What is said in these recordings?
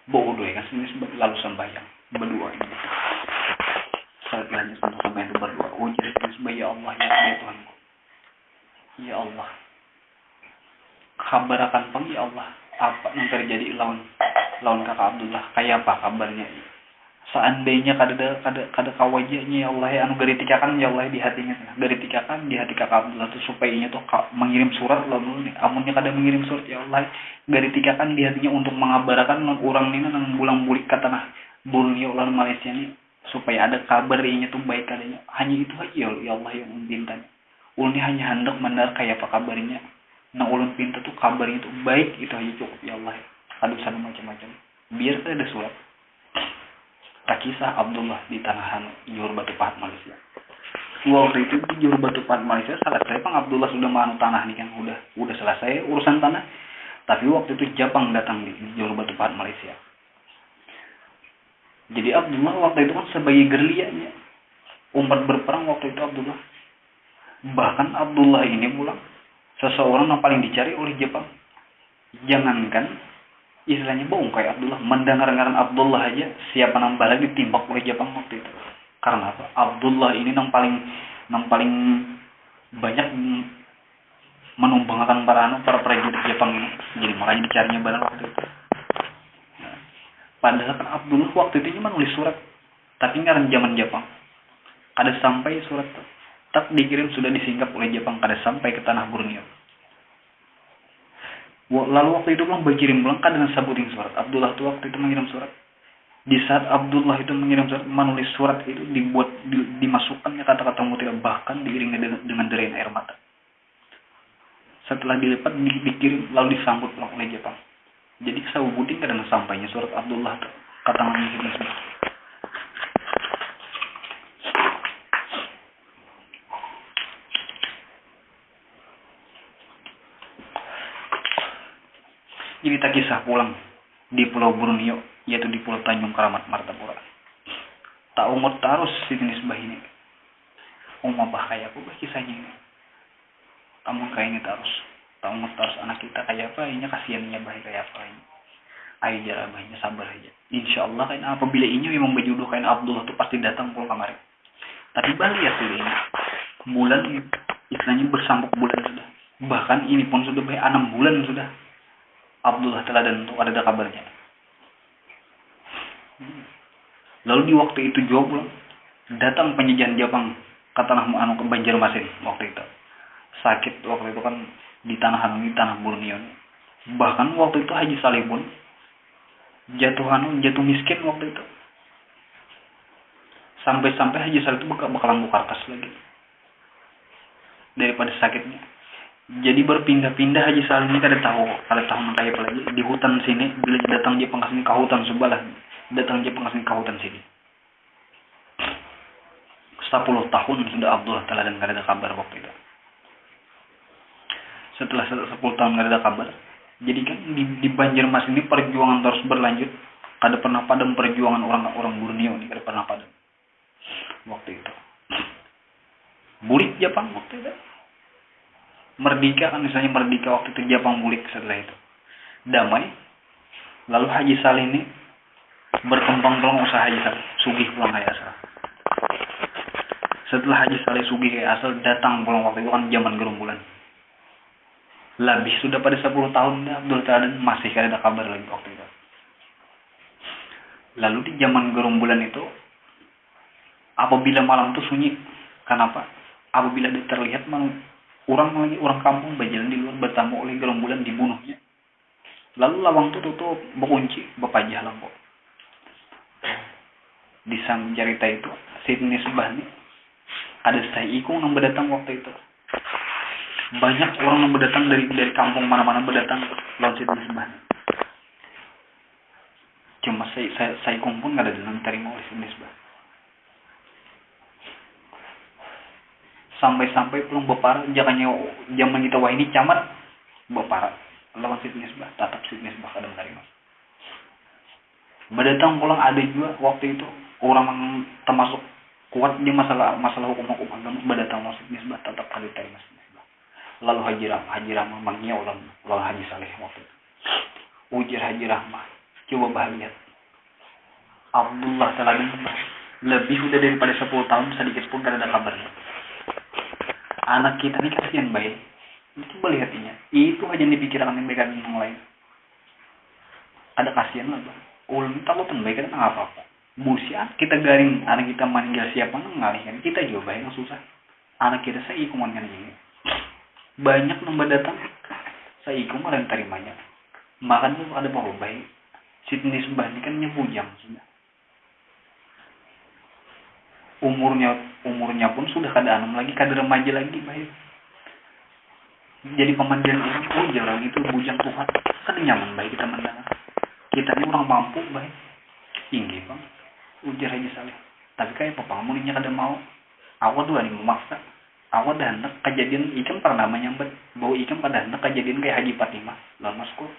Bodoh ya kan sebenarnya lalu sembahyang berdoa ini. Setelahnya sampai sembahyang itu berdoa. Ujar sebenarnya ya Allah ya Tuhanku. Ya Allah. Kabar akan pang ya Allah. Apa yang terjadi lawan kakak Abdullah? Kayak apa kabarnya? Seandainya kada kawajahnya ya Allah ya anu garitikakan ya Allah di hatinya garitikakan di hati kakak Abdullah tuh supaya nya tuh mengirim surat lalu nih amunnya kada mengirim surat ya Allah garitikakan di hatinya untuk mengabarkan orang ini nang bulang bulik ke tanah Borneo lalu Malaysia nih supaya ada kabar inya tuh baik adanya hanya itu aja ya Allah yang mintanya ulun hanya hendak mendengar kayak apa kabarnya nah ulun pinta tuh kabarnya tuh baik itu aja cukup ya Allah kada usah macam-macam biar ada surat kisah Abdullah di tanah Johor Batu Pahat Malaysia. Waktu itu di Johor Batu Pahat Malaysia selesai Pang Abdullah sudah manu tanah nih kan udah selesai urusan tanah. Tapi waktu itu Jepang datang di Johor Batu Pahat Malaysia. Jadi Abdullah waktu itu kan sebagai gerlianya umat berperang waktu itu Abdullah. Bahkan Abdullah ini pulang seseorang yang paling dicari oleh Jepang. Jangankan istilahnya bohong kayak Abdullah mendengar-dengaran Abdullah aja siapa nang bala ditimbak oleh Jepang waktu itu karena apa Abdullah ini nang paling banyak menumbangkan para prajurit Jepang ini jadi makanya dicarinya barang waktu itu nah, padahal kan Abdullah waktu itu cuma nulis surat tapi ngaran zaman Jepang kada sampai surat tak dikirim sudah disingkap oleh Jepang kada sampai ke tanah Borneo. Lalu waktu itu pulang berkirim pulang kan dengan sabutin surat. Abdullah itu waktu itu mengirim surat. Di saat Abdullah itu mengirim surat, menulis surat itu dimasukkannya kata-kata mutiara bahkan diiringi dengan derayan air mata. Setelah dilipat dikirim lalu disambut pulang oleh Jepang. Jadi sabutin kan dengan sampainya surat Abdullah itu kata Muhammad SAW. Jadi tak kisah pulang di Pulau Borneo, yaitu di Pulau Tanjung Karamat Martapura. Tak umur tarus si jenis bah ini. Umah bah kayak aku bah kisahnya ini. Kamu kayak ini tarus. Tak umur tarus anak kita kayak apa, ini kasihannya bah kayak apa ini. Ayo jarah bahnya sabar aja. Insya Allah kan apabila ini memang berjodoh kain Abdullah tuh pasti datang pulang kemarin. Tapi bah lihat dulu ini. Bulan istilahnya bersambung bulan sudah. Bahkan ini pun sudah bah 6 bulan sudah. Abdullah telah dan untuk ada kabarnya. Lalu di waktu itu juga datang penjajahan Jepang ke tanah ke Banjarmasin waktu itu. Sakit waktu itu kan di tanah Borneo. Bahkan waktu itu Haji Saleh pun jatuh miskin waktu itu. Sampai-sampai Haji Saleh itu bakalan buka kertas lagi. Daripada sakitnya. Jadi berpindah-pindah Haji Saleh ini kada tahu kayak apa lagi di hutan sini bila datang Jepang ke sini ke hutan sebelah datang Jepang ke sini ke hutan sini 10 tahun sudah Abdullah telah dan kada ada kabar waktu itu. Setelah 10 tahun kada ada kabar jadi kan di Banjarmasin ini perjuangan terus berlanjut kada pernah padam perjuangan orang Borneo ini kada pernah padam waktu itu. Bulik Jepang waktu itu merdeka kan misalnya merdeka waktu itu Jepang bulik setelah itu damai lalu Haji Saleh ini berkembang pulang usaha Haji Saleh sugih pulang kayak asal setelah Haji Saleh sugih kayak asal datang pulang waktu itu kan zaman gerombolan lebih sudah pada 10 tahun Abdul Qadir masih ada kabar lagi waktu itu. Lalu di zaman gerombolan itu apabila malam itu sunyi kenapa apabila terlihat orang kampung berjalan di luar bertamu oleh gerombolan dibunuhnya. Lalu lawang itu tutup, berkunci, berpajah lampu. Di sang cerita itu, Sidney Subah ini ada saya ikut yang berdatang waktu itu. Banyak orang yang berdatang dari kampung mana-mana berdatang lawan Sidney Subah. Cuma saya pun nggak ada dalam terima oleh Sidney Subah. Sampai pulang bepara jangannya zaman kita wah ini camat bepara lawan Sidney Subah tatap Sidney Subah kadang menerima berdatang pulang ada juga waktu itu orang yang termasuk kuat di masalah hukum agama berdatang lawan Sidney Subah tatap kali terima Sidney Subah. Lalu Haji Rahmah manggilnya ulang Haji Saleh waktu itu ujar Haji Rahmah Coba lihat. Abdullah telah lebih udah daripada 10 tahun, sedikit pun gak ada kabarnya. Anak kita ini kasihan baik. Coba lihat ini. Itu aja yang dipikirkan yang mereka yang lain. Ada kasihan lah bang. Ulun tahu baik kita nggak apa-apa. Busian kita garing anak kita meninggal siapa ngalihkan kita juga baik yang susah. Anak kita saya ikut kan ini. Banyak nambah datang. Saya ikut malah yang terimanya. Makan tuh ada apa baik. Sydney Subah ini kan nyebujang sudah. Umurnya pun sudah kada anum lagi, kada remaja lagi baik. Jadi pemandian orang, orang itu bujang Tuhan. Kan nyaman baik kita mendengar. Kita ini orang mampu baik. Tinggi bang. Ujar aja saleh. Tapi kayak papamu ini kada mau. Awak dua nih memaksa. Awak dah hendak kejadian ikan pernah menyambet. Bau ikan pada hendak kejadian kayak Haji Fatimah. Lalu masuk.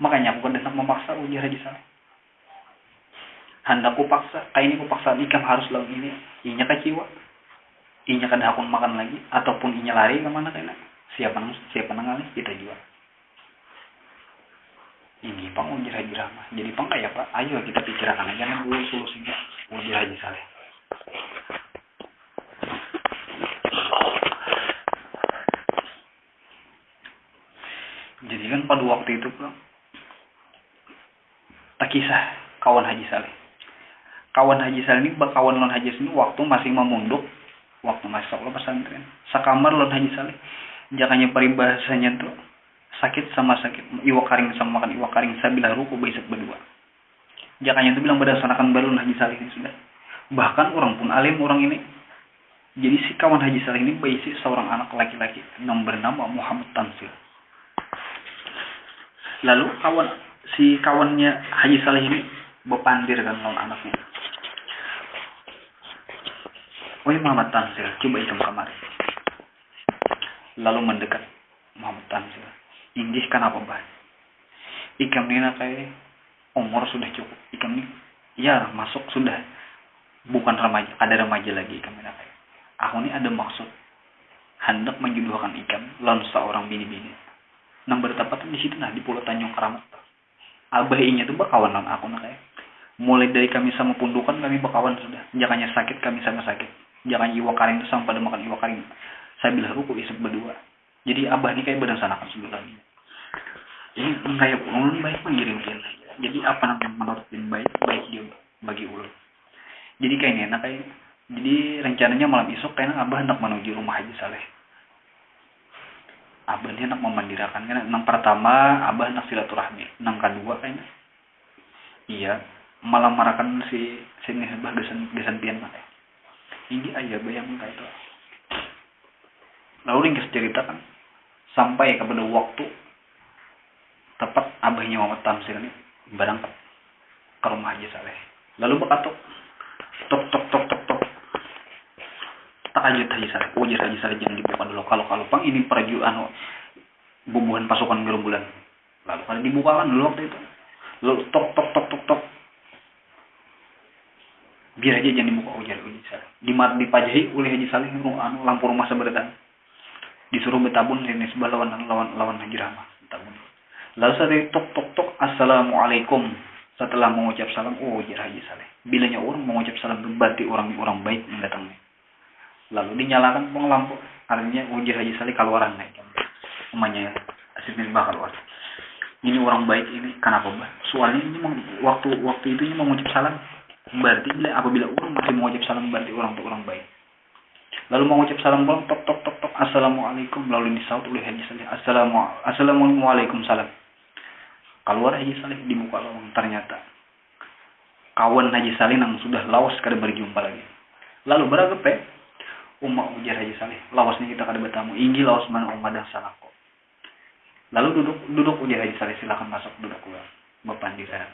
Makanya aku hendak memaksa ujar aja saleh. Hendak ku paksa. Kayak ini ku paksa ikan harus lawan ini. Inya kecewa. Inya kada hakun makan lagi. Ataupun inya lari kemana kena. Siapa nangali kita juga. Ini pang ujar haji rahmah. Jadi pang kayak pak. Ayo kita pikirkan aja nih dulu solusinya. Ujar haji saleh. Jadi kan pada waktu itu pak. Tak kisah kawan haji saleh. Kawan haji saleh ini kawan lon haji ini waktu masih memunduk. Waktu masih sekolah pesantren. Sakamar lon haji saleh. Jangannya peribahasanya tuh. Sakit sama sakit, iwa karing sama makan iwa karing, sabilah ruku baisak berdua. Jangan itu bilang berdasarkan balun Haji Saleh ini sudah. Bahkan orang pun alim orang ini. Jadi si kawan Haji Saleh ini berisi seorang anak laki-laki yang bernama Muhammad Tansil. Lalu si kawannya Haji Saleh ini berpandir kan lawan anaknya. Woi Muhammad Tansil, coba ikam kamari. Lalu mendekat Muhammad Tansil. Inggih kan apa bah? Ikam ini kayak umur sudah cukup. Ikam ini ya masuk sudah bukan remaja, ada remaja lagi ikam ini kayak. Aku ini ada maksud hendak menjodohkan ikam lawan seorang bini-bini. Nang bertepatan di situ nah di Pulau Tanjung Keramat. Abah inya tuh bakawan lawan aku nah kayak. Mulai dari kami sama pundukan kami bakawan sudah. Jangannya sakit kami sama sakit. Jangan iwa karing sama pada makan iwa karing. Saya bilang ruku isep berdua. Jadi abah ini kayak berdasarkan sebulan ini. Ini kayak ulun baik mengirimkan. Jadi apa namanya menurut baik dia bagi ulun. Jadi kayak enak kayak. Jadi rencananya malam esok kayaknya abah hendak menuju rumah Haji Saleh. Abah ini hendak memandirakan kan. Yang pertama abah hendak silaturahmi. Yang kedua kayaknya. Iya. Malah marakan si Nisbah gesan pian mah. Ini aja bayang kayak itu. Lalu ringkas ceritakan sampai kepada waktu tepat abahnya Muhammad Tamsil ini berangkat ke rumah Haji Saleh. Lalu berkatuk tok. Tak aja Haji Saleh. Ujar Haji Saleh jangan dibuka dulu. Kalau pang ini perjuangan bubuhan pasukan gerombolan. Lalu kalau dibukakan dulu waktu itu. Lalu tok. Biar aja jangan dibuka ujar Haji Saleh. Dipajahi oleh Haji Saleh lampu rumah seberetan. Disuruh betabun ini sebelah lawan Haji Rahmah. Betabun. Lalu saya tok. Assalamualaikum. Setelah mengucap salam, ujar Haji Saleh. Bilanya orang mengucap salam berarti orang baik yang datangnya. Lalu dinyalakan lampu. Artinya ujar Haji Saleh keluaran naik. Namanya Asyid Misbah keluar. Ini orang baik ini kenapa bah? Soalnya ini waktu itu mengucap salam. Berarti apabila orang masih mengucap salam berarti orang baik. Lalu mengucap salam tok. Assalamualaikum. Lalu disaut oleh Haji Saleh. Assalamualaikum salam. Keluar Haji Saleh dibuka lawang. Ternyata kawan Haji Saleh yang sudah lawas kada berjumpa lagi. Lalu berapa umat ujar Haji Saleh. Lawasnya kita kada bertamu. Inggi lawas mana umat dan salako. Lalu duduk ujar Haji Saleh. Silakan masuk duduk keluar. Berpandiran.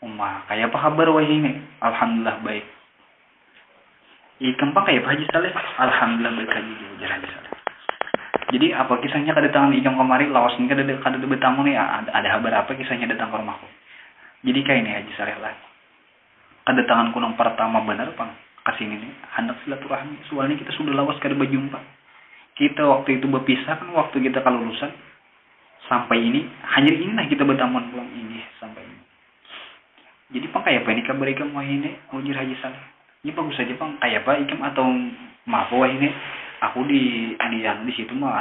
Umat kayak apa kabar wah ini? Alhamdulillah baik. Kempang kayak Haji Saleh. Alhamdulillah baik haji ujar Haji Saleh. Jadi apa kisahnya kedatangan ikam kemari lawas ini kada bertamu nih ada kabar apa kisahnya datang ke rumahku. Jadi kayak ini Haji Saleh lah. Kedatangan kunang pertama benar bang kasini nih hendak silaturahmi. Soalnya kita sudah lawas kada berjumpa. Kita waktu itu berpisah kan waktu kita kelulusan sampai ini hanya ini nah kita bertamu pulang ini Pang kayak apa ini kabar ikam wah ini ujar Haji Saleh. Ini bagus saja Pang kayak apa ikam atau maaf wah ini aku di situ mah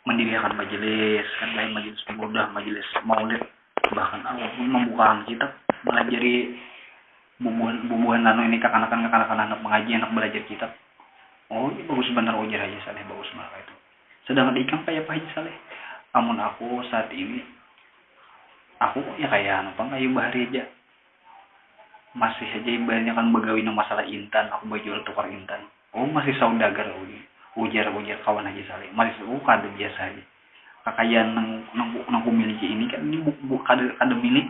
mendirikan majelis kan lain majelis pemuda majelis maulid bahkan aku pun membuka kitab melajari bubuhan ini kekanakan anak mengaji anak belajar kitab. Oh ini bagus benar ujar Haji Saleh bagus banget itu. Sedangkan ikam kayak apa Haji Saleh? Amun aku saat ini aku ya kayak apa kayu bahari aja masih aja ibaratnya kan begawi masalah intan aku jual tukar intan. Oh masih saudagar ujar kawan Haji Saleh masih kada biasa aja kekayaan nang miliki ini kan ini kada milik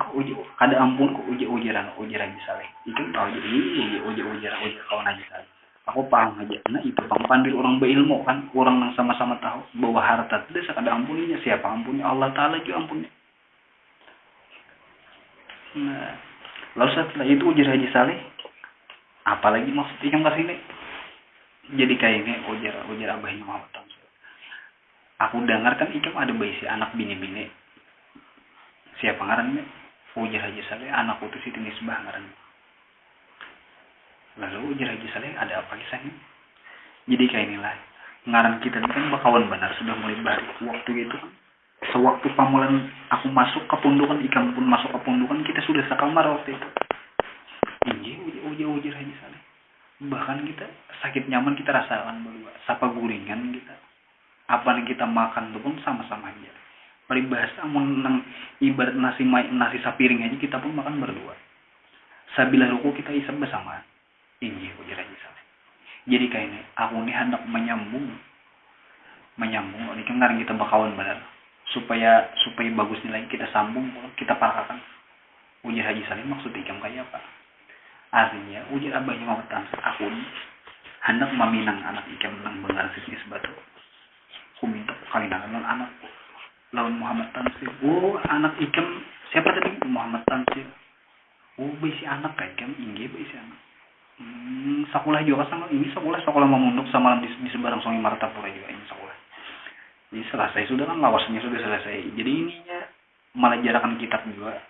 kada ampun kok ujar Haji Saleh itu tahu jadi ujar kawan Haji Saleh aku paham aja nah itu pandir orang berilmu kan orang yang sama-sama tahu bahwa harta tidak sekada ampuninya siapa ampuni Allah Ta'ala juga ampuni. Nah lalu setelah itu ujar Haji Saleh apalagi maksudnya yang kesini jadi kayak ini ujar abahnya Muhammad Tamsil. Aku dengar kan ikam ada bayi si anak bini siapa ngarannya ujar Haji Saleh anakku itu Siti Misbah ngarannya. Lalu ujar Haji Saleh ada apa kisahnya jadi kayak inilah ngaran kita ini kan bakawan benar sudah mulai balik waktu itu kan sewaktu pamulan aku masuk ke pundukan ikam pun masuk ke pundukan kita sudah sekamar waktu itu. Iya ujar Haji Saleh bahkan kita sakit nyaman kita rasakan berdua sapa guringan kita apa yang kita makan itu pun sama-sama aja peribahasa nang ibarat nasi sapiring aja kita pun makan berdua sabila ruku kita isap bersama ini ujar Haji Saleh jadi kayak ini aku ini hendak menyambung ini kan kita bakawan benar supaya bagus nilai kita sambung kita parahkan ujar Haji Saleh maksud ikam kayak apa artinya ujar abahnya Muhammad Tamsil aku hendak meminang anak ikam nang bengar sisnis batu aku minta kawinakan anak lawan Muhammad Tamsil anak ikam siapa tadi Muhammad Tamsil bisi anak kayak ikam inggi bisi anak sekolah juga sama ini sekolah memunduk sama di sebarang Sungai Martapura juga ini sekolah jadi selesai sudah kan lawasnya sudah selesai jadi ininya malah jarakan kitab juga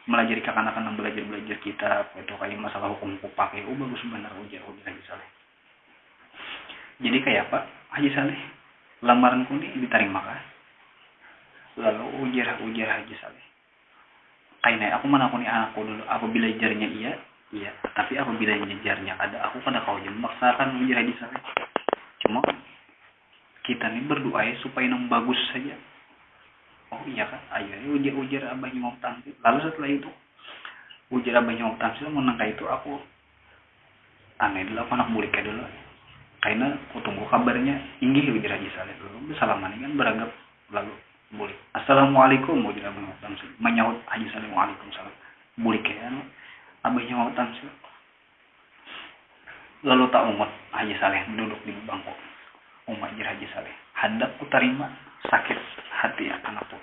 melajari kekanakan yang belajar kitab itu kayak masalah hukum pakai bagus benar ujar Haji Saleh jadi kayak apa Haji Saleh lamaranku ini diterima kah lalu ujar Haji Saleh kayaknya aku menakuni anakku dulu apabila jarnya iya tapi apabila jarnya ada aku kada kau aja memaksakan ujar Haji Saleh cuma kita nih berdoa ya supaya yang bagus saja. Oh iya kan, ayo ujar abahnya mau tampil. Lalu setelah itu ujar abahnya mau tampil menangka itu aku aneh dulu aku anak bulik dulu. Karena aku tunggu kabarnya inggih ujar Haji Saleh dulu. Bersalaman kan beragam lalu bulik. Assalamualaikum ujar abahnya mau tampil. Menyahut Haji Saleh waalaikumsalam. Bulik ya abahnya mau tampil. Lalu tak umat Haji Saleh duduk di bangku. Umat Haji Saleh hendak ku terima sakit hati anakku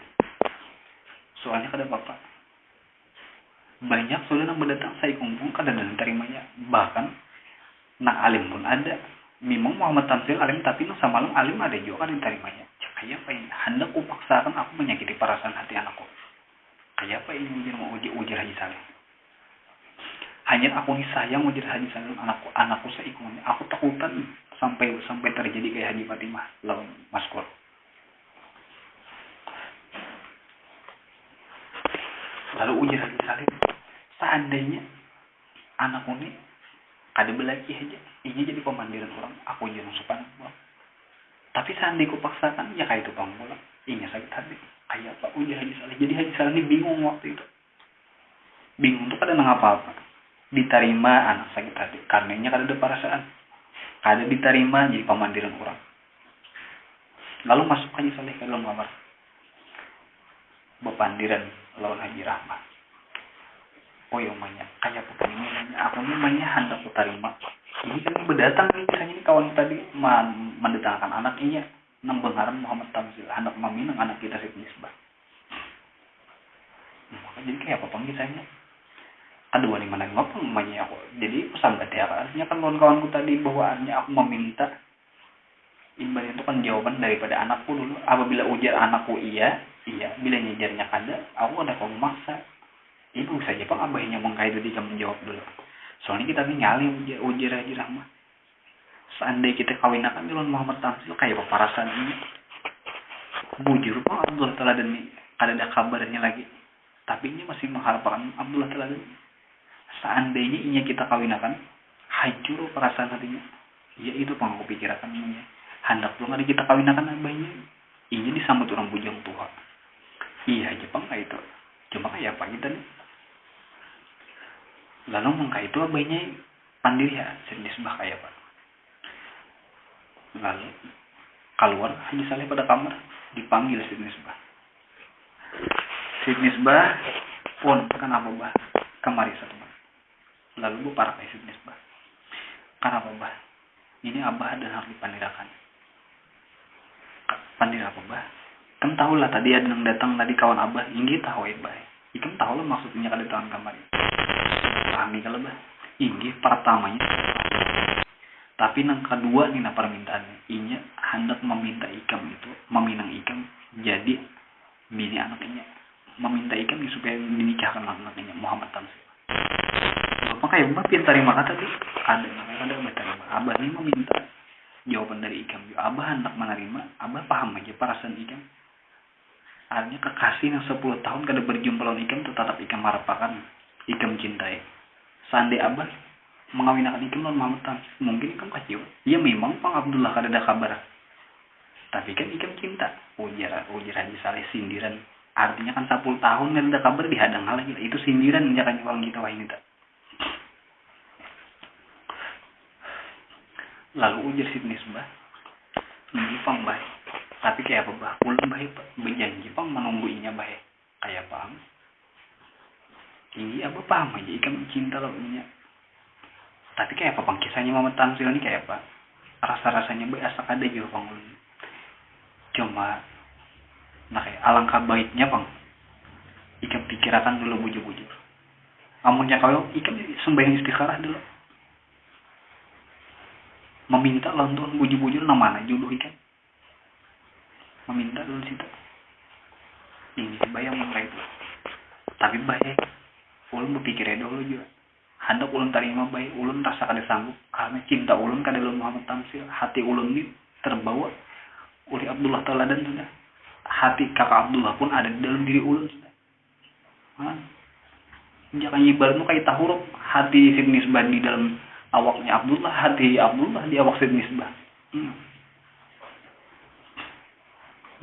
soalnya kada bapak banyak sudah yang berdatang saya kumpul kada dan terimanya bahkan nak alim pun ada memang Muhammad Tamsil alim tapi nak samalam alim ada juga kada terimanya kayak apa ini hendak ku paksakan aku menyakiti perasaan hati anakku kayak apa ini ujar Haji Saleh hanya aku nih sayang ujar Haji Saleh anakku seikumnya aku takutan sampai terjadi kayak Haji Fatimah lawan Maskur. Lalu ujar Haji Saleh, seandainya anakku ini kada belaki aja, ini jadi pemandiran orang, aku jangan sopan. Tapi seandainya ku paksakan, ya kayak itu pangbola, ini sakit hati. Kayak apa ujar Haji Saleh? Jadi Haji Saleh ini bingung waktu itu, bingung tuh kada nang apa-apa. Diterima anak sakit hati, karenanya kada ada perasaan. Kada diterima jadi pemandiran orang. Lalu masuk Haji Saleh ke dalam kamar. Bepandiran lawan Haji Rahmat. Oh iya umanya, kayak apa ini aku namanya hendak ku terima. Ini kan berdatang nih misalnya ini kawan tadi mendatangkan anak ini nang bengaran Muhammad Tamsil, hendak meminang anak kita Siti Misbah. Maka jadi kayak apa panggilannya? Aduh ini mana ngapa namanya aku jadi pesan tadi artinya kan kawan-kawanku tadi bahwa aku meminta ibaratnya itu kan jawaban daripada anakku dulu apabila ujar anakku iya bila nyejarnya kada aku ada kau memaksa Ibu saja Pak abahnya mengkait ketika menjawab dulu. Soalnya kita ningali ujar aja mah. Seandainya kita kawinakan dengan Muhammad Tamsil kayak paparasan ini. Bujur Pak Abdullah Teladan ada kabarnya lagi. Tapi ini masih mengharapkan Abdullah Teladan. Seandainya inya kita kawinakan, hancur perasaan hatinya. Ya itu Pak aku pikirkan ini. Hendak belum ada kita kawinakan abahnya. Inya disambut orang bujang tua. Iya aja Pak kayak itu. Cuma kayak apa kita nih. Lalu mengka itu abahnya pandiri ya jenis bah kayak Pak. Lalu keluar Haji Saleh pada kamar dipanggil Sidin Misbah. Sidin Misbah pun kenapa bah kemari satu bah. Lalu bu para Sidin Misbah. Kenapa bah? Ini abah dan harus dipandirakan. Pandir apa bah? Kan tahu lah tadi ada yang datang tadi kawan abah ingin tahu ya bah. Ikan tahu lah maksudnya kedatangan kamari. Pahami kalau bah. Ingin pertamanya. Tapi yang kedua nih permintaannya, inya hendak meminta ikam itu, meminang ikam jadi bini anaknya, meminta ikam supaya dinikahkan anaknya Muhammad Tamsil. Apa kayak mbak pintar terima kata tuh ada terima. Abah ini meminta jawaban dari ikam, abah hendak menerima, abah paham aja perasaan ikam. Artinya kekasih yang 10 tahun kada berjumpa lawan ikam tetap ikam harapakan, ikam cintai. Seandainya abah mengawinkan ikam lawan Muhammad Tamsil, mungkin ikam kacau. Ya memang Pang Abdullah kada ada kabar. Tapi kan ikam cinta. Ujar Haji Saleh sindiran. Artinya kan 10 tahun kada ada kabar dihadang lagi. Itu sindiran jangan orang kita wah ini tak. Lalu ujar Sidin Misbah. Ini Pang baik. Tapi kayak apa bah? Ulun baik berjanji Pang menunggu inya baik. Kayak Pang. Ini apa paham aja ikam cinta lawan inya. Tapi kayak apa Pang kisahnya Muhammad Tamsil ini kayak apa? Rasa-rasanya baik asal ada juga Pang. Cuma nah kayak alangkah baiknya Pang. Ikam pikirkan dulu bujur-bujur. Amunnya kalau ikam sembahyang istikharah dulu. Meminta lawan Tuhan bujur-bujur namanya jodoh ikan. Meminta dulu situ. Ini bayang mereka itu. Tapi baik. Ulun berpikirnya dulu juga. Hendak ulun terima baik. Ulun rasa kada sanggup. Karena cinta ulun kada lawan Muhammad Tamsil. Hati ulun ini terbawa oleh Abdullah Teladan sudah. Hati kakak Abdullah pun ada di dalam diri ulun sudah. Jangan ibaratmu kayak huruf hati Sidin Misbah di dalam awaknya Abdullah, hati Abdullah di awak Sidin Misbah.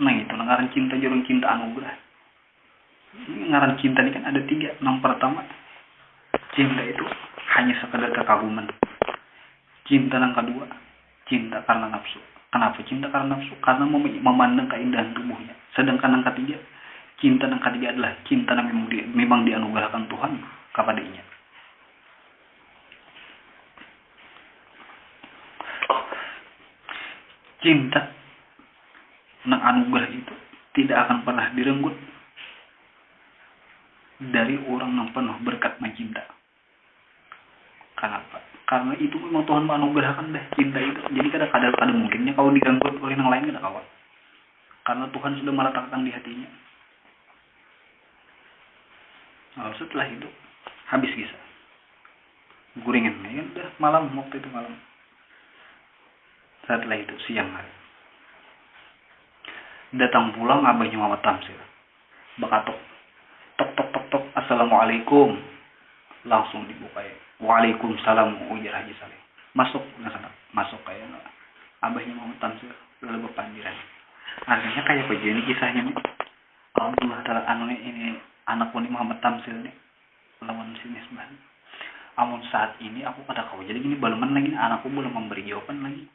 Nah itu ngaran cinta jurung cinta anugerah. Ngaran cinta ini kan ada 3. Yang pertama, cinta itu hanya sekedar kekaguman. Cinta yang kedua, cinta karena nafsu. Kenapa cinta karena nafsu? Karena memandang keindahan tubuhnya. Sedangkan yang ketiga, cinta yang ketiga adalah cinta yang memang dianugerahkan Tuhan kepadanya. Cinta yang anugerah itu tidak akan pernah direnggut dari orang yang penuh berkat cinta. Kenapa? Karena itu memang Tuhan menganugerahkan deh cinta itu. Jadi kadang-kadang mungkinnya kalau diganggu oleh yang lain kada kawan. Karena Tuhan sudah meletakkan di hatinya. Lalu setelah itu habis kisah. Guringan ya udah malam waktu itu malam. Setelah itu siang hari. Datang pulang abahnya Muhammad Tamsil. Bakatok. Tok. Assalamualaikum. Langsung dibuka ya. Waalaikumsalam ujar Haji Saleh. Masuk kayak abahnya Muhammad Tamsil lalu berpandiran. Artinya kayak apa ini kisahnya nih. Alhamdulillah taala ini anak pun Muhammad Tamsil nih lawan Sidin Misbah. Amun saat ini aku kada kau jadi gini balaman lagi anakku belum memberi jawaban lagi.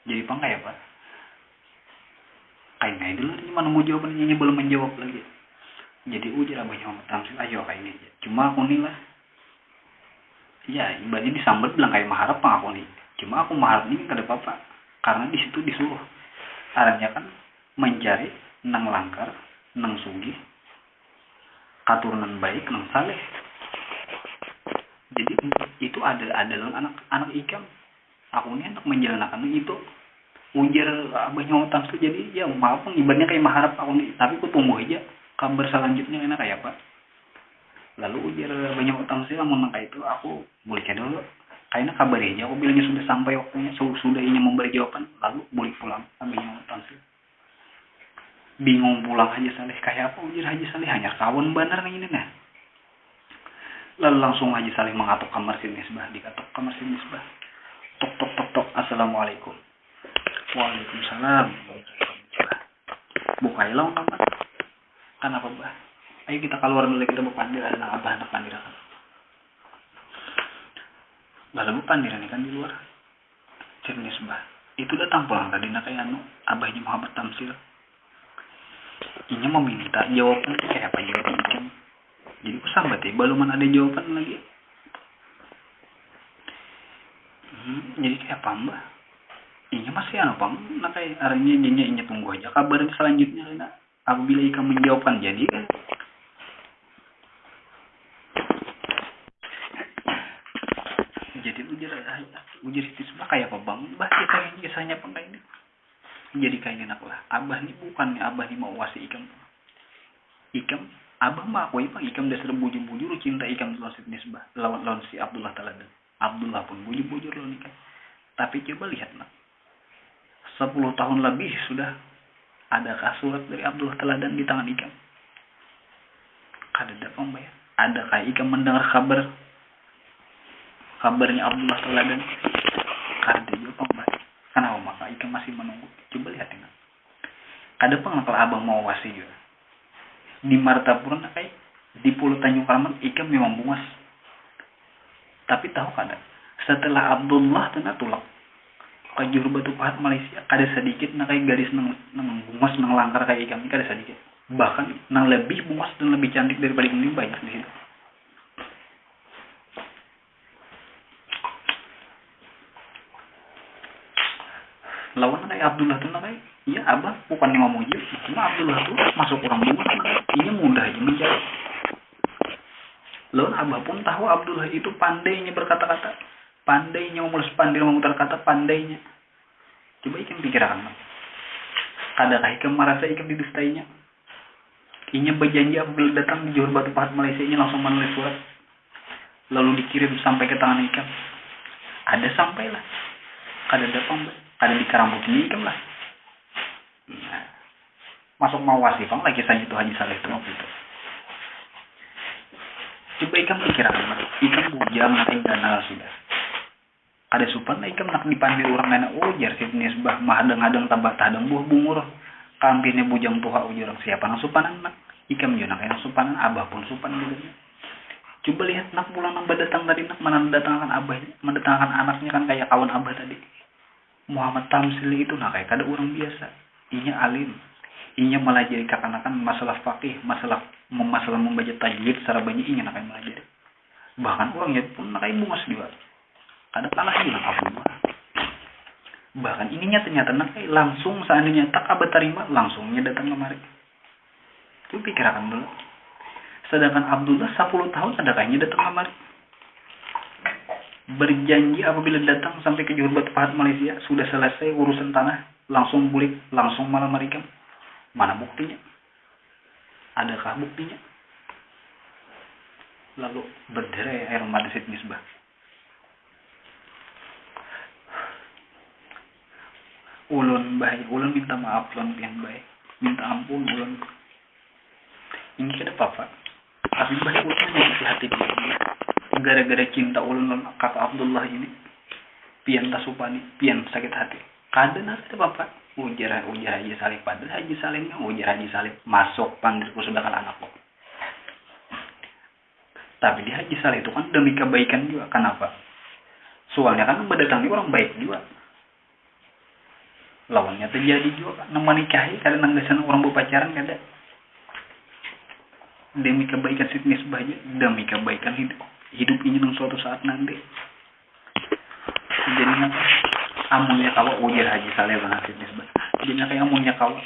Jadi Pang kayak apa? Kayak dulu cuma nunggu jawabannya belum menjawab lagi. Jadi ujar abahnya Muhammad Tamsil ayo kayak ini aja. Cuma aku nih lah. Ya ibaratnya disambut bilang kayak maharap Pang aku nih. Cuma aku maharap ini kada apa-apa. Karena di situ disuruh. Artinya kan mencari nang langkar, nang sugih, katurunan baik, nang saleh. Jadi itu adalah anak ikam. Aku ini hendak menjalankan itu. Ujar abahnya Muhammad Tamsil jadi ya maaf ibaratnya kayak maharap aku nih. Tapi aku tunggu aja kabar selanjutnya enak kayak apa. Lalu ujar banyak utang sih lamun nangka itu aku balikin dulu. Kayaknya kabarnya aku bilangnya sudah sampai waktunya, sudah ingin memberi jawaban, lalu balik pulang sambil utang sih. Bingung pulang Haji Saleh kayak apa ujar Haji Saleh hanya kawan bener nih ini nah. Lalu langsung Haji Saleh mengatuk kamar si Misbah, dikatuk kamar si Misbah. Tok tok tok tok, assalamualaikum. Waalaikumsalam. Buka ilang kamar. Kenapa bah? Ayo kita keluar dulu kita berpandir ada anak abah anak pandir kan. Lalu pandir ini kan di luar. Si Misbah. Itu datang pulang tadi nak kayak abahnya Muhammad Tamsil. Inya meminta jawaban kayak apa jawaban. Jadi aku sambat ya, belum ada jawaban lagi. Jadi kayak apa mbak? Inya masih apa? Nah kayak arahnya inya tunggu aja kabar selanjutnya. Nah, apabila ika menjawabkan jadi kan. Jadi ujar itu sebab kayak apa bang? Bah kisahnya apa kayak ini? Jadi kayak enak lah. Abah nih bukan abah nih mau wasi ikam. Abah mah aku ipang ikam dasar bujur-bujur cinta ikam lawan si Nisbah lawan si Abdullah Taladan. Abdullah pun bujur-bujur loh nikah. Tapi coba lihat nak. 10 tahun lebih sudah adakah surat dari Abdullah Taladan di tangan ikam? Kada bayar. Adakah ikam mendengar kabarnya Abdullah Taladan? Kada juga bayar. Kenapa maka ikam masih menunggu? Coba lihat ini. Kada kalau abang mau wasi juga. Di Martapura kayak di Pulau Tanjung Karaman ikam memang bungas. Tapi tahu kada setelah Abdullah tengah tulak ke Juru Batu Pahat Malaysia ada sedikit kayak garis nang bungas nang langkar kayak ikam ini kada sedikit. Bahkan nang lebih bungas dan lebih cantik daripada ini banyak di situ. Lawan kayak Abdullah tuh kayak iya abah bukan yang ngomong gitu, cuma Abdullah tuh masuk orang bungas ini mudah aja menjawab. Lalu abah pun tahu Abdullah itu pandainya berkata-kata, pandainya memulus pandai memutar kata, pandainya. Coba ikan pikirkan, kadang ikan merasa ikan didustainya. Inya berjanji apabila datang di Johor Batu Pahat Malaysia ini langsung menulis surat, lalu dikirim sampai ke tangan ikan. Ada sampailah, kada datang, kada di karambutin ikan lah. Nah, masuk mau wasifang lagi saja itu Haji Saleh itu waktu itu. Coba ikan pikiran, ikan bujang nanti ganal sudah. Ada supan ikan nak dipanggil orang lain ujar si Nisbah mahadang-hadang tabak tadang buah bungur. Kampirnya bujang tuha ujar orang siapa nang supanan nak. Ikan juga nak supanan abah pun supan juga. Coba lihat nak pulang nang datang tadi nak mana mendatangkan abahnya, mendatangkan anaknya kan kayak kawan abah tadi. Muhammad Tamsil itu nak kayak kada orang biasa. Inya alim. Inya melajari kakanakan masalah fakih, masalah membaca tajwid secara banyak inya nak melajari. Bahkan orangnya pun nak bungas juga. Ada kalah juga Abdullah. Bahkan ininya ternyata nak langsung seandainya tak abah terima langsungnya datang kemari. Itu pikirkan dulu. Sedangkan Abdullah 10 tahun sedekahnya datang kemari. Berjanji apabila datang sampai ke Johor Batu Pahat Malaysia sudah selesai urusan tanah langsung bulik langsung malam mereka. Mana buktinya? Adakah buktinya? Lalu berderai air mata si Misbah. Ulun baik, ulun minta maaf ulun yang baik, minta ampun ulun. Ini kada apa-apa. Tapi baik ulun menyakiti hati dia. Gara-gara cinta ulun kakak Abdullah ini, pian tasupani, pian sakit hati. Kada nasi apa-apa. Ujar Haji Saleh padahal Haji Saleh ujar Haji Saleh masuk pandirku sedangkan anakku. Tapi di Haji Saleh itu kan demi kebaikan juga. Kenapa? Soalnya kan berdatangnya orang baik juga. Lawannya terjadi juga kan. Nang menikahi kadang nang desan orang berpacaran kada. Demi kebaikan si Misbah aja, demi kebaikan hidup ini nang suatu saat nanti. Jadi nak amunnya kalau ujar Haji Saleh bang si Misbah. Jadi kayak amunnya kalau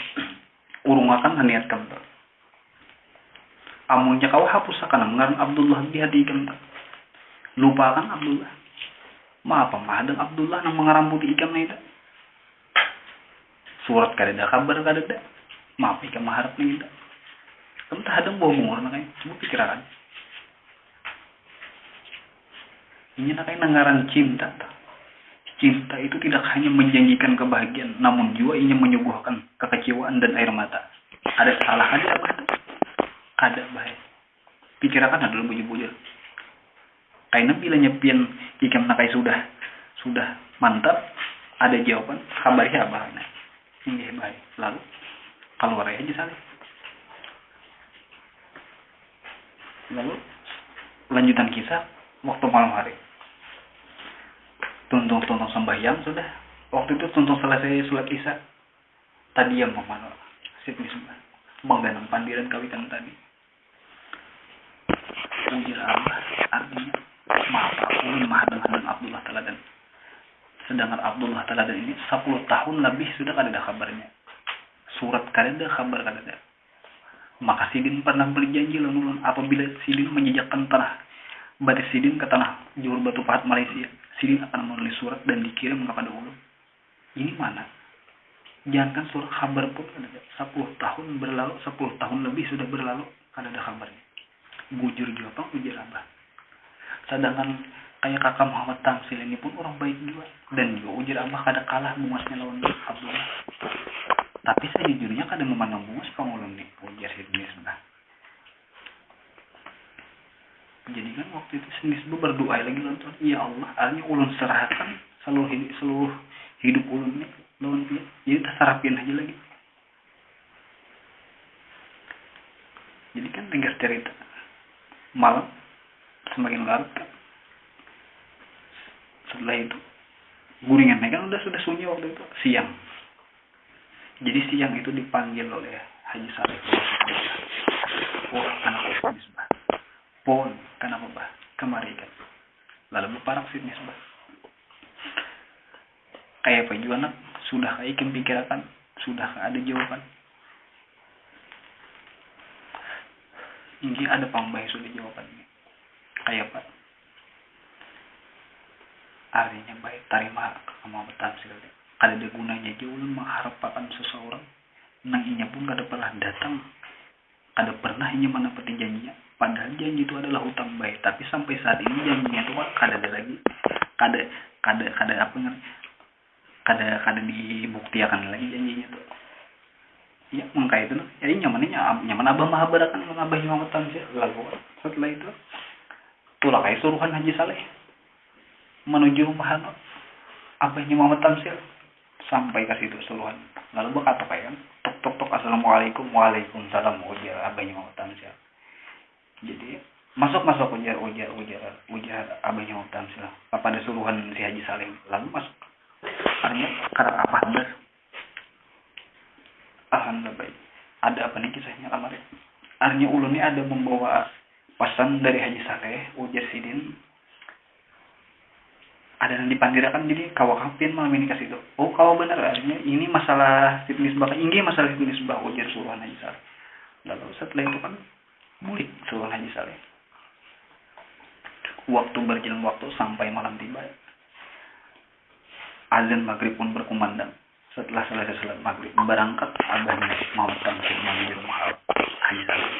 urung akan niat kamu. Amunnya kau hapus akan ngaran Abdullah di hati ikan. Lupakan Abdullah. Maaf mahadang Abdullah nang mengarambuti ikan itu. Surat kada ada kabar kada ada. Maaf ikan maharap nih. Kamu tak ada bawa murna kan? Coba pikirkan. Ini namanya ngaran cinta. Cinta itu tidak hanya menjanjikan kebahagiaan, namun juga ia menyuguhkan kekecewaan dan air mata. Ada salah, ada apa? Ada bahaya. Pikirakan adalah bujur-bujur. Karena bila nyepian ikam nakai sudah mantap, ada jawaban, kabarnya apa? Nah, ini baik. Lalu kalau raya aja salah. Lalu lanjutan kisah waktu malam hari. Tuntung sembahyang sudah. Waktu itu tuntung selesai sholat isya. Tadi yang memanul sibni sembah. Mengganang pandiran kawitan tadi. Ujar Abah artinya maaf aku mahadang Abdullah Taladan. Sedangkan Abdullah Taladan ini 10 tahun lebih sudah kada ada kabarnya. Surat kada ada, kabar kada ada. Maka Sidin pernah berjanji lalu apabila Sidin menjejakkan tanah batis Sidin ke tanah Johor Batu Pahat Malaysia, Sidin akan menulis surat dan dikirim kepada ulun. Ini mana? Jangankan surat kabar pun kada ada. 10 tahun berlalu, 10 tahun lebih sudah berlalu, kada ada kabarnya. Bujur juga ujar Abah. Sedangkan kayak kakak Muhammad Tamsil ini pun orang baik juga. Dan juga ujar Abah kada kalah bungasnya lawan Abdullah. Tapi saya jujurnya kada memandang bungas pangulun nih, ujar Sidin Isbah. Jadi kan waktu itu Sidin Isbah berdoa lagi nonton, ya Allah, artinya ulun serahkan seluruh hidup ulun nih lawan dia. Jadi terserapin aja lagi. Jadi kan tinggal cerita. Malam semakin larut kan. Setelah itu guringannya kan sudah sunyi waktu itu siang. Jadi siang itu dipanggil oleh Haji Saleh. Oh, anak Sidin Isbah. Pon, kenapa bah? Kemari kan. Lalu berparak Sidin Isbah. Kayak apa juga nak? Sudah kayak ikan pikirkan, sudah ada jawaban. Ini ada pambai sudah jawabannya. Kayak apa? Artinya baik terima sama Tamsil. Kada ada gunanya aja ulun mengharapkan seseorang nang inya pun kada pernah datang, kada pernah inya menepati janjinya. Padahal janji itu adalah hutang baik, tapi sampai saat ini janjinya itu kada ada lagi, kada apa namanya, kada dibuktikan lagi janjinya tuh. Ya mengkai itu, ya nyaman abah mahabarakan abah Muhammad Tamsil. Lalu setelah itu tulah kayak suruhan Haji Saleh menuju rumah abahnya Muhammad Tamsil. Sampai ke situ suruhan. Lalu berkata kayak tok assalamualaikum, waalaikumsalam, ujar abahnya Muhammad Tamsil. Jadi masuk ujar abahnya Muhammad Tamsil kepada suruhan si Haji Saleh. Lalu masuk. Artinya karena apa benar? Alhamdulillah baik. Ada apa nih kisahnya kemarin? Artinya ulun ini ada membawa pesan dari Haji Saleh, ujar Sidin. Ada yang dipandirakan jadi kawakapin malam ini kasih itu. Oh kau benar artinya ini masalah Sidin Isbah. Ini masalah Sidin Isbah, ujar suruhan Haji Saleh. Lalu setelah itu kan mulik suruhan Haji Saleh. Waktu berjalan waktu sampai malam tiba. Azan maghrib pun berkumandang. Setelah selesai salat maghrib berangkat abahnya Muhammad Tamsil menuju rumah Haji Saleh.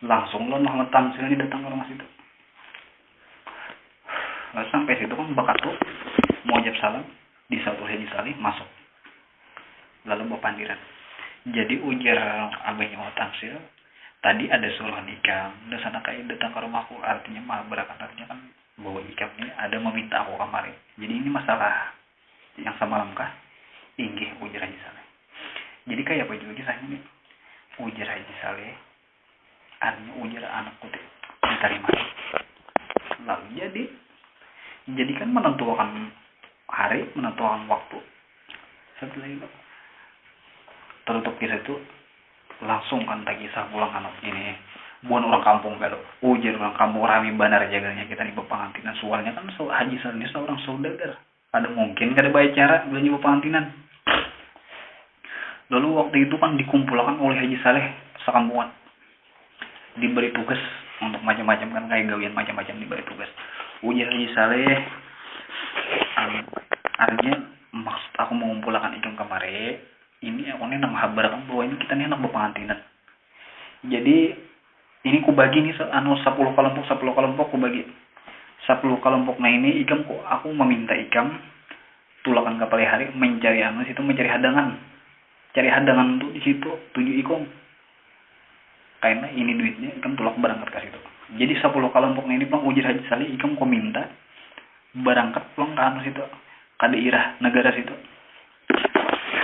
Langsung Muhammad Tamsil ini datang ke rumah situ. Lalu sampai situ kan bakatu mau jawab salam di satu Haji Saleh masuk. Lalu bawa pandiran. Jadi ujar abahnya Muhammad Tamsil, tadi ada suruhan ikam dan sana kayak datang ke rumahku, artinya mah berakan artinya kan bawa ikam ini ada meminta aku kemarin. Jadi ini masalah yang semalam kah? Inggih ujar Haji Saleh. Jadi kayak apa juga kisahnya nih? Ujar Haji Saleh, artinya ujar anak kutip diterima. Lalu jadi kan menentukan hari, menentukan waktu. Setelah itu tertutup kisah itu langsung kan tak kisah pulang anak ini. Bukan orang kampung kalau ujar orang kampung rame benar jaganya kita di pepangantinan. Soalnya kan Haji Saleh ini seorang saudagar. Ada mungkin kada baik cara belanja pepangantinan. Lalu waktu itu kan dikumpulkan oleh Haji Saleh sekampungan. Diberi tugas untuk macam-macam kan kayak gawian macam-macam diberi tugas. Ujar Haji Saleh, artinya maksud aku mengumpulkan ikam kemarin. Ini aku nih nama habarakan bahwa ini kita nih anak pepangantinan. Jadi ini ku bagi nih 10 kelompok ku bagi. 10 kelompoknya ini ikam kok aku meminta ikam tulakan kapal hari mencari situ mencari hadangan. Cari hadangan untuk di situ tuju ikam. Karena ini duitnya ikam tulak berangkat ke situ. Jadi 10 kelompoknya ini pulang ujir haji salih ikam kok minta berangkat pulang ke situ. Kada irah negara situ.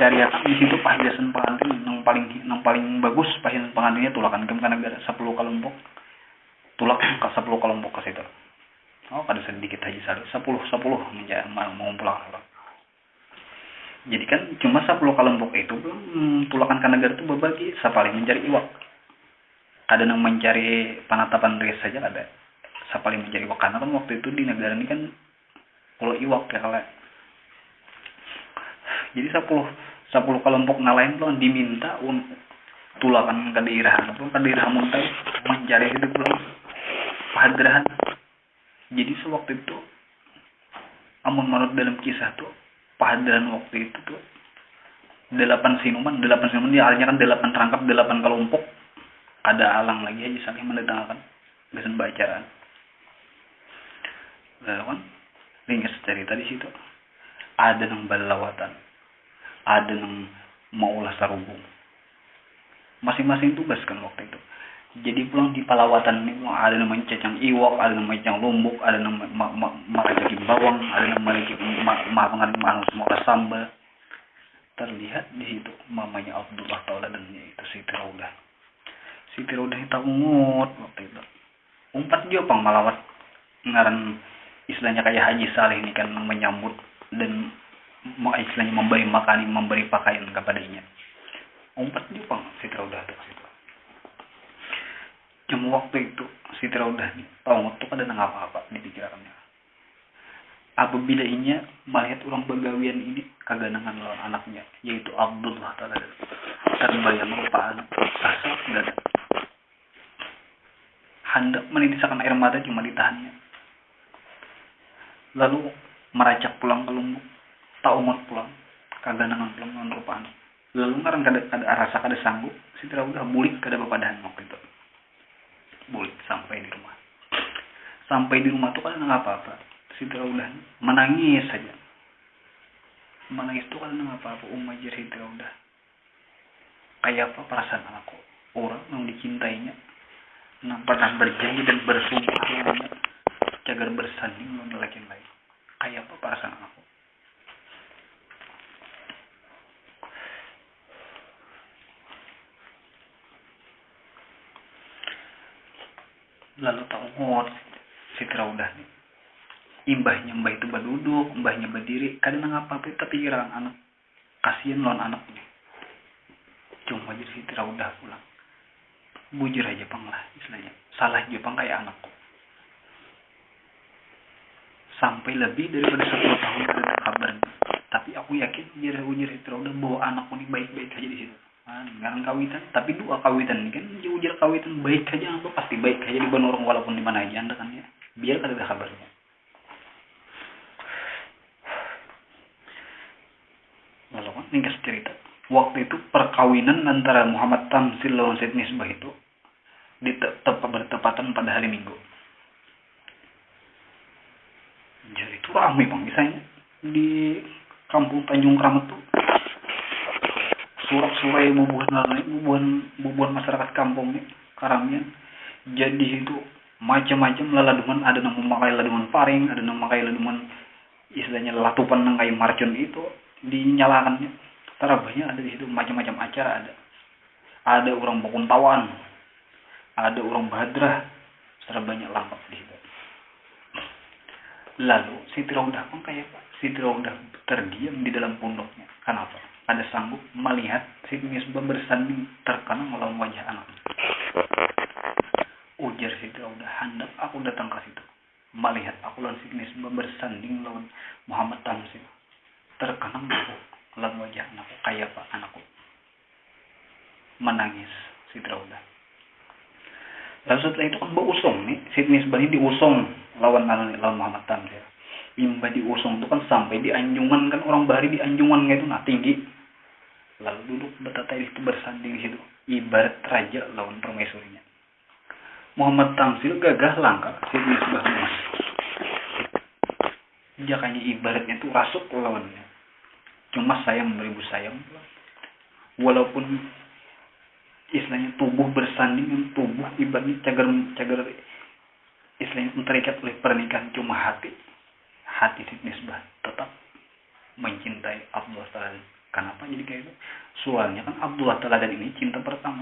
Cari di situ pahiasan pengantin yang paling bagus pahiasan pengantinnya tulakan ke negara 10 kelompok. Tulak ke 10 kelompok ke situ. Oh, kada sedikit haji salih 10 mau pulang. Jadi kan cuma 10 kelompok itu belum tulakan ke negara itu berbagi sapaling mencari iwak. Ada yang mencari penatapan res saja ada. Sapaling mencari iwak karena kan waktu itu di negara ini kan pulau iwak ya kalau. Jadi 10 kelompok lain tuh diminta untuk tulakan ke daerah atau ke daerah muntai mencari itu pulang pahadrahan. Jadi sewaktu itu amun menurut dalam kisah tuh pahadrahan waktu itu tuh 8 sinuman dia artinya kan 8 terangkap 8 kelompok. Ada alang lagi aja saling mendatangkan biasanya bacaan. Lalu kan ringkas cerita di situ. Ada yang balawatan, ada yang maulah sarubung. Masing-masing tugas kan waktu itu. Jadi pulang di palawatan ini ada yang mencacang iwak, ada yang mencacang lombok, ada yang meracaki bawang, ada yang meracaki manus semua sambal. Terlihat di situ mamanya Abdullah tauladannya itu Siti Raudah. Siti Raudah itu ungut waktu itu. Umpat dia pang malawat ngaran istilahnya kayak Haji Saleh ini kan menyambut dan istilahnya memberi pakaian kepadanya. Umpat dia pang Siti Raudah itu situ. Cuma waktu itu Siti Raudah ini ungut tuh kada apa-apa di pikirannya. Apabila inya melihat orang begawian ini kaganangan lawan anaknya yaitu Abdullah taala terbayang lupa anak asal dada. Hendak menitisakan air mata cuma ditahannya. Lalu meracak pulang ke lumbung, tak umat pulang, kaganangan pulang dengan rupa anak. Lalu ngarang kada rasa kada sanggup, Siti Raudah bulik kada bapadahan waktu itu. Bulik sampai di rumah. Sampai di rumah tuh kada apa-apa. Siti Raudah menangis saja. Menangis tuh kada apa-apa. Umajar Siti Raudah. Kayak apa perasaan anakku? Orang yang dicintainya yang pernah berjanji dan bersumpah cagar bersanding dengan laki lain. Kayak apa perasaan aku? Lalu tak umur Siti Raudah nih. Mbah itu berduduk, mbahnya berdiri. Kadang apa-apa tapi kira anak. Kasihan lawan anaknya. Cuma jadi Siti Raudah pulang. Bujur aja pang lah istilahnya. Salah aja pang kayak anakku. Sampai lebih daripada 10 tahun ada kabarnya. Tapi aku yakin ujar Siti Raudah bahwa anakku ini baik-baik aja di situ. Ngarang kawitan, tapi dua kawitan ini kan ujar kawitan baik aja, anakku pasti baik aja di orang walaupun di mana aja anda kan ya. Biar kada ada kabarnya. Lalu kan ringkas cerita. Waktu itu perkawinan antara Muhammad Tamsil lawan Said Misbah itu bertepatan pada hari Minggu. Jadi itu ramai bang, misalnya di kampung Tanjung Kramet tuh surak-surai bubuhan masyarakat kampung nih Karamian. Jadi itu macam-macam laladuman, ada yang memakai laduman paring, ada yang memakai laduman istilahnya latupan yang kayak marcun itu dinyalakannya. Banyak ada di situ macam-macam acara ada. Ada orang Bakuntawan, ada orang Bahadrah, banyak lengkap di situ. Lalu Siti Raudah pun kayak apa? Siti Raudah terdiam di dalam pondoknya. Kenapa? Ada sanggup melihat Siti Misbah bersanding terkenang melawan wajah anaknya. Ujar Siti Raudah, hendak aku datang ke situ. Melihat aku lawan Siti Misbah bersanding lawan Muhammad Tamsil. Terkenang aku lawan wajah anakku. Kayak apa anakku? Menangis Siti Raudah. Lalu setelah itu kan berusung nih, Siti Misbah ini diusung lawan Muhammad Tamsil. Imbah diusung itu kan sampai di anjungan kan orang Bari di anjungan gitu nah tinggi. Lalu duduk bertatai itu bersanding di situ. Ibarat raja lawan permaisurinya. Muhammad Tamsil gagah langkah Siti Misbah emas. Jakanya ibaratnya tuh rasuk lawannya. Cuma sayang beribu sayang. Walaupun istilahnya tubuh bersanding dengan tubuh, ibaratnya cagar istilahnya terikat oleh pernikahan, cuma hati si Nisbah tetap mencintai Abdullah Teladan. Kenapa jadi kayak itu? Soalnya kan Abdullah Teladan ini cinta pertama.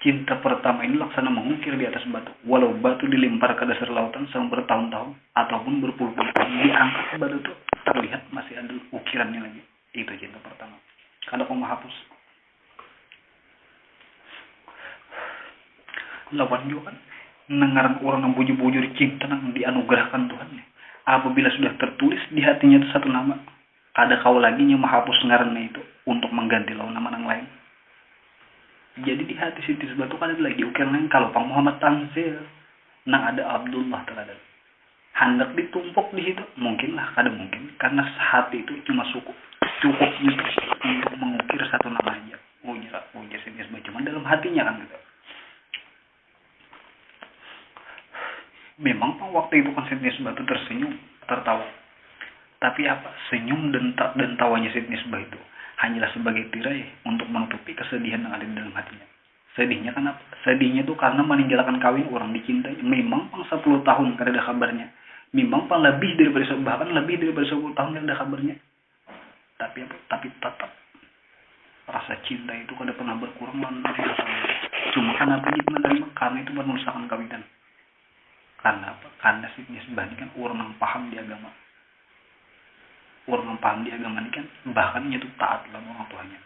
Cinta pertama ini laksana mengukir di atas batu. Walau batu dilempar ke dasar lautan selama bertahun-tahun ataupun berpuluh-puluh tahun, diangkat ke batu itu terlihat masih ada ukirannya lagi. Itu cinta pertama. Kalau kamu hapus, lawan juga kan nengaran orang yang bujur-bujur cinta yang dianugerahkan Tuhan. Apabila sudah tertulis di hatinya itu satu nama, ada kau lagi yang menghapus ngarannya itu untuk mengganti lawan nama yang lain. Jadi di hati Siti Nisbah itu kan ada lagi ukiran lain. Kalau Pak Muhammad Tamzil, nang ada Abdullah Teladan. Hendak ditumpuk di situ, mungkinlah, kadang mungkin, karena hati itu cuma cukup untuk mengukir satu nama aja. Ujar Siti Nisbah, cuma dalam hatinya kan gitu. Memang waktu itu kan Siti Nisbah itu tersenyum, tertawa. Tapi apa? Senyum dan tawanya Siti Nisbah itu hanyalah sebagai tirai untuk menutupi kesedihan yang ada di dalam hatinya. Sedihnya kan apa? Sedihnya itu karena meninggalkan kawin orang dicintai. Memang pang 10 tahun kada ada kabarnya. Memang pang lebih daripada 10 tahun kada ada kabarnya. Tapi apa? Tapi tetap rasa cinta itu kada pernah berkurang. Cuma kenapa dia menerima? Karena itu merusakan kawinan. Karena apa? Karena si Nisbah ini kan orang yang paham di agama. Orang yang paham di agama ini kan bahkan itu taat lah orang tuanya.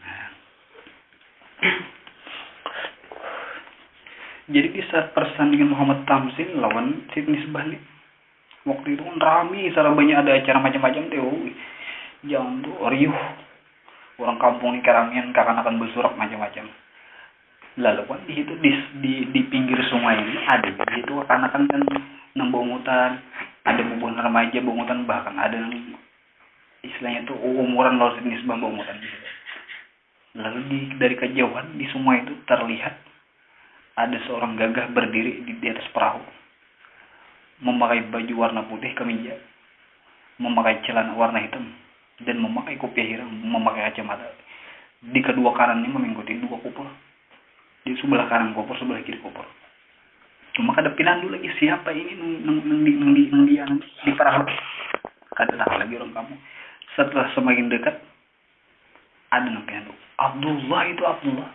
Nah. Jadi di saat persandingan Muhammad Tamzil lawan Siti Nisbah nih, waktu itu kan rame, salah banyak ada acara macam-macam tuh. Jangan tuh riuh. Orang kampung ini keramian akan bersorak macam-macam. Lalu kan di situ di pinggir sungai ini ada di situ akan nembongutan, ada bubuhan remaja bongutan, bahkan ada yang istilahnya tuh umuran lawan Siti Nisbah bongutan di situ. Lalu dari kejauhan di sungai itu terlihat ada seorang gagah berdiri di atas perahu, memakai baju warna putih kemeja, memakai celana warna hitam, dan memakai kopiah hitam, memakai kacamata. Di kedua kanannya mengikuti 2 kupur. Di sebelah kanan kupur, sebelah kiri kupur. Cuma kada pinandu lagi siapa ini di perahu. Kada tahu lagi orang kamu. Setelah semakin dekat, ada yang pinandu. Abdullah itu Abdullah.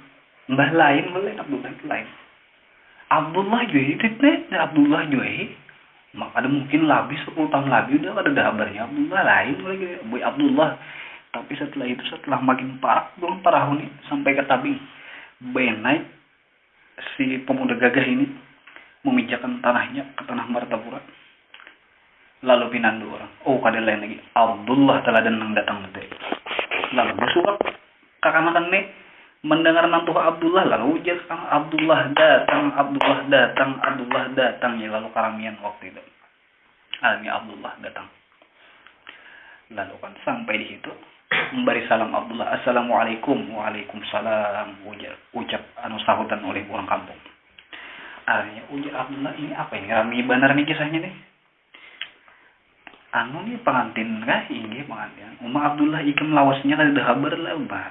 Mbah lain Abdullah itu lain. Abdullah Juhai itu Abdullah Juhai. Maka ada mungkin lebih 10 tahun lebih udah ada kabarnya Abdullah lain lagi. Boy Abdullah. Tapi setelah makin parah belum perahu nih sampai ke tabing. Naik si pemuda gagah ini memijakan tanahnya ke tanah Martapura. Lalu pinandu orang. Oh, kada lain lagi. Abdullah Teladan yang datang nanti. Lalu bersurat kakanakan nih mendengar nantu Abdullah, lalu ujar Abdullah datang ya, lalu karamian waktu itu. Alami Abdullah datang. Lalu kan sampai di situ memberi salam Abdullah, assalamualaikum. Waalaikumsalam, ucap sahutan oleh orang kampung. Artinya ujar Abdullah, ini apa ini? Rami benar nih kisahnya nih. Nih pengantin kah? Ini pengantin. Abdullah ikem lawasnya kan ada kabar lah, Mbak.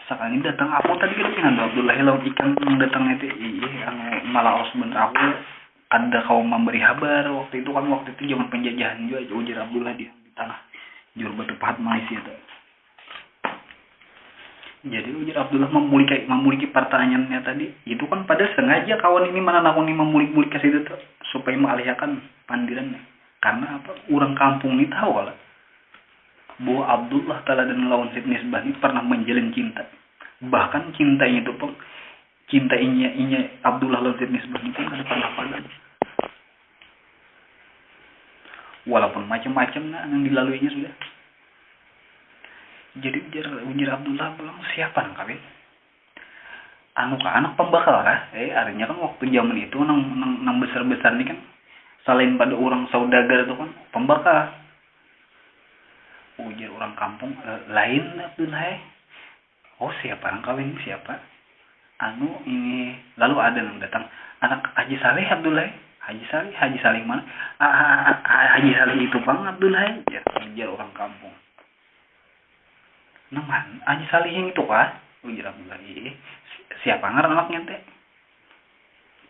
Sekali datang aku tadi kan Abdullah lawan ikan datang itu malah os bener aku ada kaum memberi kabar waktu itu zaman penjajahan juga ujar Abdullah di tanah Jur Batu Pahat Malaysia itu. Jadi ujar Abdullah memuliki pertanyaannya tadi itu kan pada sengaja kawan ini mana nakuni memulik ke situ tuh supaya mengalihkan pandirannya. Karena apa? Orang kampung ini tahu lah bahwa Abdullah Teladan lawan Siti Nisbah ini pernah menjalin cinta. Bahkan cintanya itu pun cintanya Abdullah lawan Siti Nisbah itu kan ada pernah padam. Walaupun macam-macam yang dilaluinya sudah. Jadi ujar Abdullah bilang siapa nang kawin? Anak pembakal kah? Artinya kan waktu zaman itu nang besar-besar ini kan selain pada orang saudagar itu kan pembakal. Ujar orang kampung lain Abdullah. Oh siapa yang kawin siapa? Ini lalu ada yang datang anak Haji Saleh Abdullah. Haji Salih mana? Haji Salih itu Bang Abdullah ya, ujar orang kampung. Naman, Haji Salih yang itu kah? Ujar Abdullah. Siapa ngaran anaknya teh?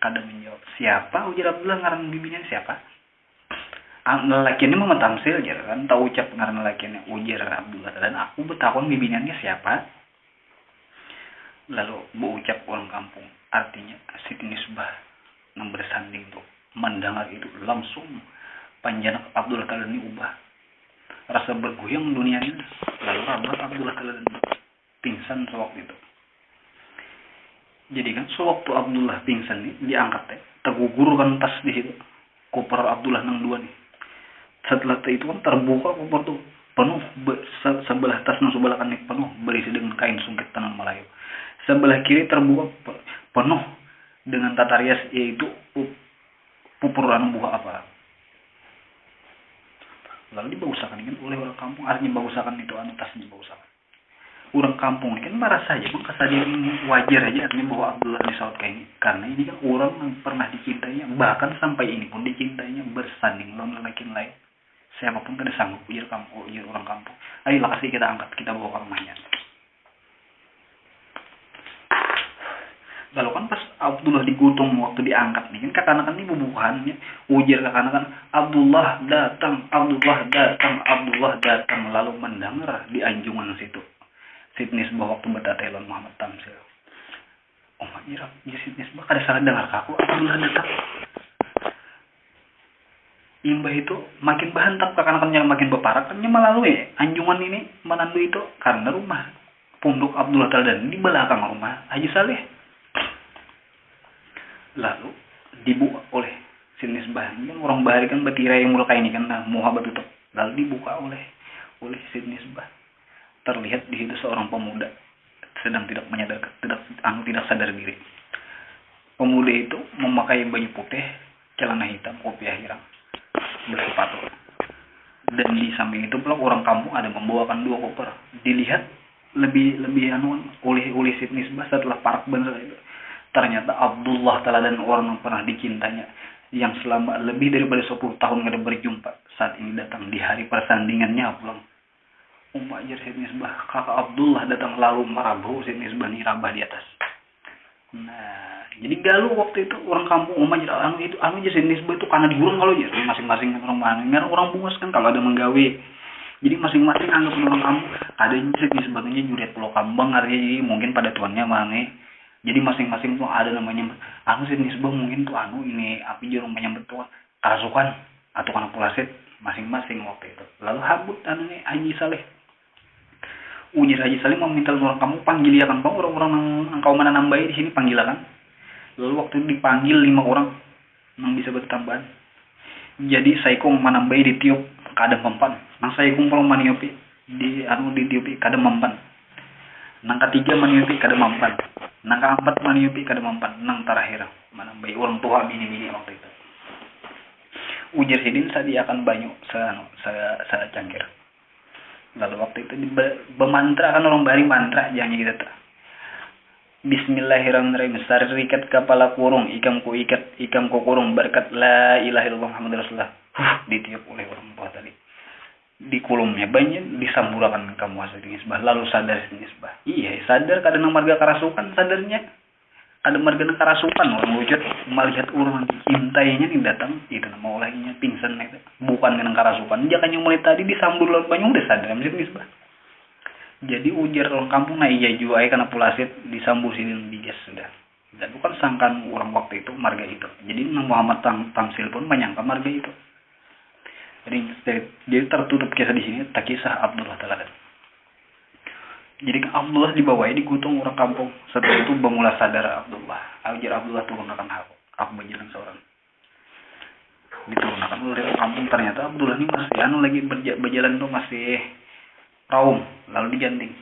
Kada menjawab. Siapa? Ujar Abdullah, ngaran bibinya siapa? Lelaki ini mau tamsil aja kan, tahu ucap ngaran lelaki ini. Ujar Abdullah, dan aku bertakon bibinya siapa? Lalu berucap orang kampung, artinya Siti Nisbah yang bersanding tuh mendengar itu langsung panjang Abdullah Ta'ala ini ubah, rasa bergoyang dunia ini. Lalu rabat Abdullah Ta'ala pingsan sewaktu itu. Jadi kan sewaktu Abdullah pingsan nih diangkat tergugur kan tas di situ koper Abdullah nang dua nih. Setelah itu kan terbuka koper tuh penuh sebelah tas nang sebelah kanan penuh berisi dengan kain sungkit tanah Melayu. Sebelah kiri terbuka penuh dengan tata rias, yaitu pupur buah apa. Lalu dibagusakan kan oleh orang kampung, artinya bagusakan itu tasnya bagusakan. Orang kampung ini kan marah saja, maka saja ini wajar aja artinya bahwa Abdullah disaut kayak ini. Karena ini kan orang yang pernah dicintainya, bahkan sampai ini pun dicintainya bersanding lawan lelaki lain. Siapapun kan sanggup, ujar orang kampung. Ayolah kasih kita angkat, kita bawa ke rumahnya. Lalu kan pas Abdullah digutung waktu diangkat nih kan kakak-anak ini bubuhannya ujar kakak-anak Abdullah datang lalu mendengar di anjungan situ Siti Nisbah waktu bertatelon Muhammad Tamsil. Oh maknya Siti Nisbah kada salah dengar aku Abdullah datang. Imbah itu makin bahantak kakak-anaknya makin beparak kan melalui anjungan ini menandu itu karena rumah punduk Abdullah Ta'ala di belakang rumah Haji Saleh. Lalu dibuka oleh Siti Nisbah ini kan orang bahari kan betirai yang mulai ini kan muhabat itu. Lalu dibuka oleh Siti Nisbah. Terlihat di situ seorang pemuda sedang tidak sadar diri. Pemuda itu memakai baju putih, celana hitam, kopiah hirang, bersepatu. Dan di samping itu pula orang kampung ada membawakan 2 koper. Dilihat lebih oleh Siti Nisbah setelah parak bener itu. Ternyata Abdullah Ta'ala dan orang yang pernah dicintanya yang selama lebih daripada 10 tahun tidak berjumpa saat ini datang di hari persandingannya pulang. Ajar Siti Nisbah, kakak Abdullah datang lalu merabu Siti Nisbah nih rabah di atas. Nah, jadi galuh waktu itu orang kampung ajar aja Siti Nisbah itu karena digulung kalau ya masing-masing orang bungas kan kalau ada menggawe. Jadi masing-masing anggap orang kampung ada Siti Nisbah juret pulau kambang artinya jadi mungkin pada tuannya mana. Jadi masing-masing tuh ada namanya Siti Nisbah mungkin tuh ini api jorong menyambut tuh karasukan atau kana pulasit masing-masing waktu itu. Lalu habut Haji Saleh. Ujar Haji Saleh mau minta orang kamu panggil ya kan bang orang-orang yang kau mana nambahi di sini panggil kan. Lalu waktu itu dipanggil 5 orang yang bisa bertambahan. Jadi saikong manambahi ditiup kada mempan. Nang saikong kalau maniupi ditiupi kada mempan. Nang ketiga maniupi kada mempan. Nang keempat maniupi kada mempan. Nang terakhir manambahi orang tua bini-bini waktu itu. Ujar Sidin saat dia akan banyak saya cangkir. Lalu waktu itu bermantra kan orang bari mantra jangan gitu tuh. Bismillahirrahmanirrahim. Sarikat kepala kurung, ikam ku kurung berkat la ilaha illallah Muhammadur Rasulullah. Ditiup oleh orang tua tadi. Di kulumnya banyak disamburakan kamu Siti Nisbah. Lalu sadar Siti Nisbah. Iya, sadar kadang marga karasukan sadarnya. Ada marga karasukan orang wujud melihat orang cintainya nih datang itu nama olehnya pingsan itu bukan dengan karasukan jangan yang mulai tadi disambur lalu banyak udah sadar Siti Nisbah. Jadi ujar orang kampung iya juga karena pulasit disambur sini digas sudah dan bukan sangkan orang waktu itu marga itu. Jadi Muhammad Tamsil pun menyangka marga itu. Jadi tertutup kisah di sini tak kisah Abdullah Ta'ala. Jadi Abdullah dibawahi digutung orang kampung. Setelah itu bermula sadar Abdullah. Ajar Abdullah turunkan aku berjalan seorang. Diturunkan oleh orang kampung. Ternyata Abdullah ini masih lagi berjalan tuh masih raung. Lalu diganting.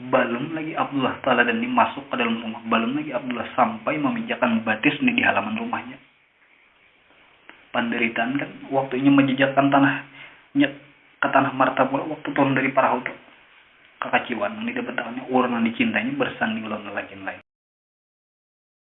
Belum lagi Abdullah Ta'ala dan ini masuk ke dalam rumah. Belum lagi Abdullah sampai memijakan batis nih di halaman rumahnya. Penderitaan kan waktunya menjejakkan tanahnya ke tanah martapura waktu turun dari perahu tuh. Kekacauan yang didapatkannya orang yang dicintainya bersanding lawan lelaki lain.